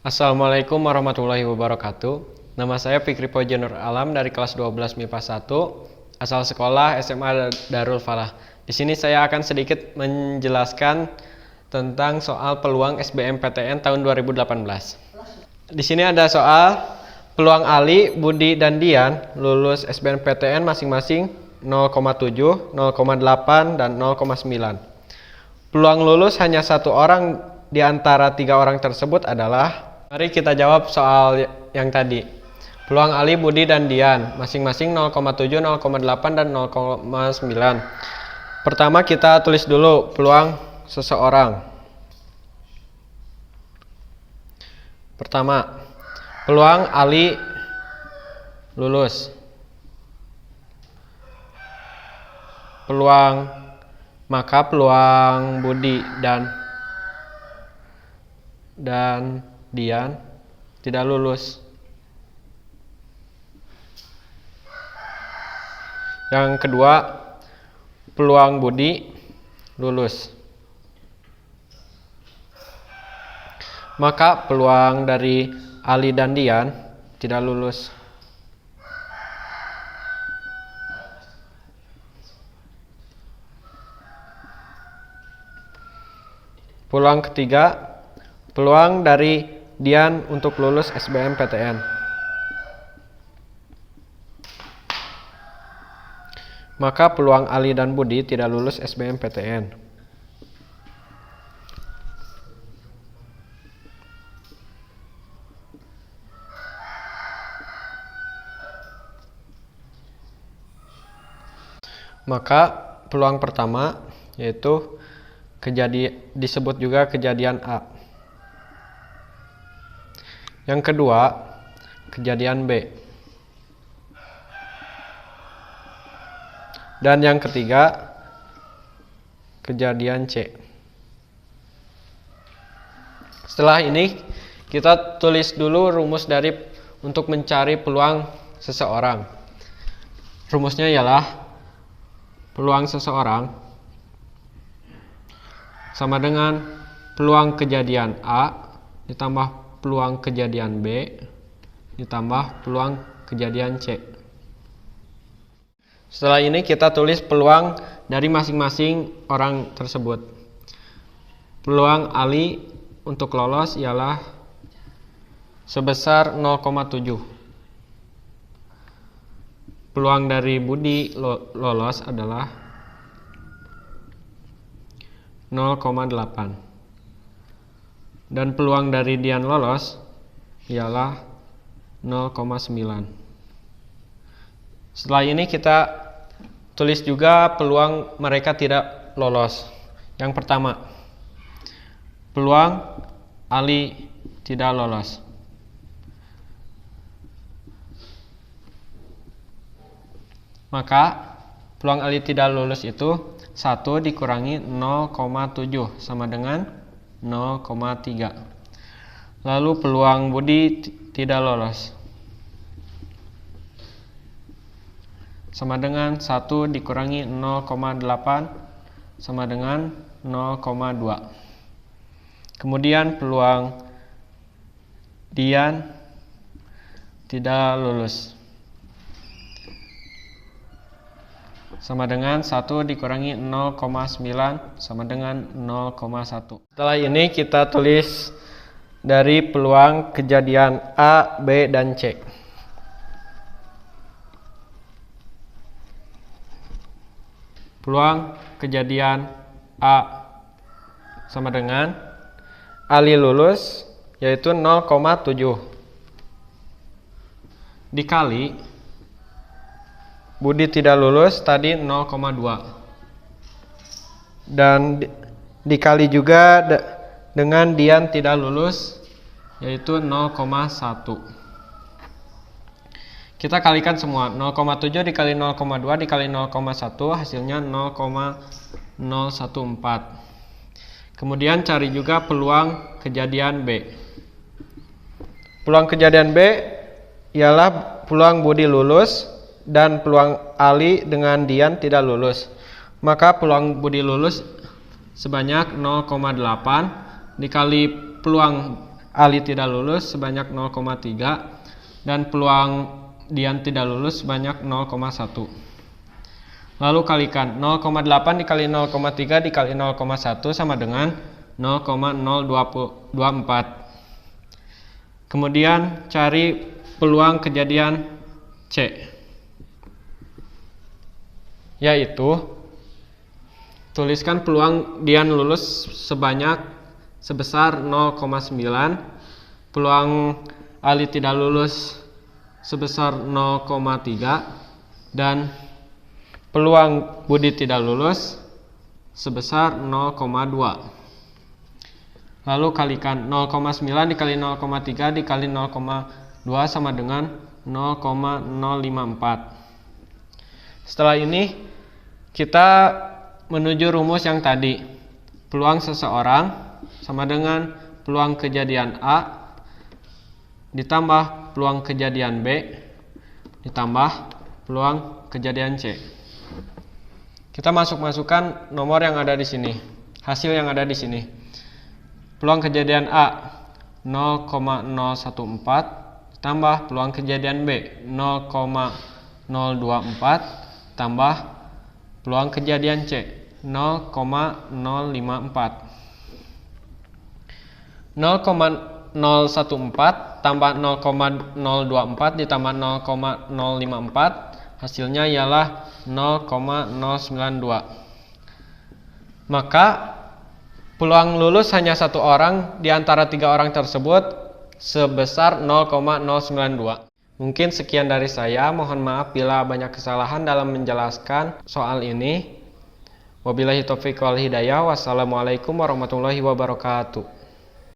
Assalamualaikum warahmatullahi wabarakatuh. Nama saya Fikri Poja Nur Alam dari kelas 12 MIPA 1, asal sekolah SMA Darul Falah. Di sini saya akan sedikit menjelaskan tentang soal peluang SBMPTN tahun 2018. Di sini ada soal peluang Ali, Budi, dan Dian lulus SBMPTN masing-masing 0,7, 0,8, dan 0,9. Peluang lulus hanya satu orang di antara 3 orang tersebut adalah, mari kita jawab soal yang tadi. Peluang Ali, Budi, dan Dian masing-masing 0,7, 0,8, dan 0,9. Pertama kita tulis dulu peluang seseorang. Pertama, peluang Ali lulus. Maka peluang Budi dan Dian tidak lulus. Yang kedua, peluang Budi lulus. Maka peluang dari Ali dan Dian tidak lulus. Peluang ketiga, peluang dari Dian untuk lulus SBMPTN. Maka peluang Ali dan Budi tidak lulus SBMPTN. Maka peluang pertama yaitu disebut juga kejadian A. Yang kedua, kejadian B. Dan yang ketiga, kejadian C. Setelah ini, kita tulis dulu rumus untuk mencari peluang seseorang. Rumusnya ialah peluang seseorang sama dengan peluang kejadian A ditambah peluang kejadian B ditambah peluang kejadian C. Setelah ini kita tulis peluang dari masing-masing orang tersebut. Peluang Ali untuk lolos ialah sebesar 0,7. Peluang dari Budi lolos adalah 0,8. Dan peluang dari Dian lolos ialah 0,9. Setelah ini kita tulis juga peluang mereka tidak lolos. Yang pertama, peluang Ali tidak lolos. Maka peluang Ali tidak lulus itu 1 dikurangi 0,7 sama dengan 0,3. Lalu peluang Budi tidak lolos sama dengan 1 dikurangi 0,8 sama dengan 0,2. Kemudian peluang Dian tidak lulus sama dengan 1 dikurangi 0,9 sama dengan 0,1. Setelah ini kita tulis dari peluang kejadian A, B, dan C. Peluang kejadian A sama dengan Ali lulus yaitu 0,7 dikali Budi tidak lulus tadi 0,2 dan dikali juga dengan Dian tidak lulus yaitu 0,1. Kita kalikan semua. 0,7 dikali 0,2 dikali 0,1 hasilnya 0,014. Kemudian cari juga peluang kejadian B. Peluang kejadian B ialah peluang Budi lulus dan peluang Ali dengan Dian tidak lulus. Maka peluang Budi lulus sebanyak 0,8 dikali peluang Ali tidak lulus sebanyak 0,3 dan peluang Dian tidak lulus sebanyak 0,1. Lalu kalikan 0,8 dikali 0,3 dikali 0,1 sama dengan 0,024. Kemudian cari peluang kejadian C, yaitu tuliskan peluang Dian lulus sebesar 0,9, peluang Ali tidak lulus sebesar 0,3 dan peluang Budi tidak lulus sebesar 0,2. Lalu kalikan 0,9 dikali 0,3 dikali 0,2 sama dengan 0,054. Setelah ini kita menuju rumus yang tadi. Peluang seseorang sama dengan peluang kejadian A ditambah peluang kejadian B ditambah peluang kejadian C. Kita masukkan nomor yang ada di sini, hasil yang ada di sini. Peluang kejadian A 0,014 ditambah peluang kejadian B 0,024 tambah peluang kejadian C 0,054. 0,014 tambah 0,024 ditambah 0,054 hasilnya ialah 0,092. Maka peluang lulus hanya satu orang di antara 3 orang tersebut sebesar 0,092. Mungkin sekian dari saya, mohon maaf bila banyak kesalahan dalam menjelaskan soal ini. Wabillahi taufiq wal hidayah. Wassalamualaikum warahmatullahi wabarakatuh.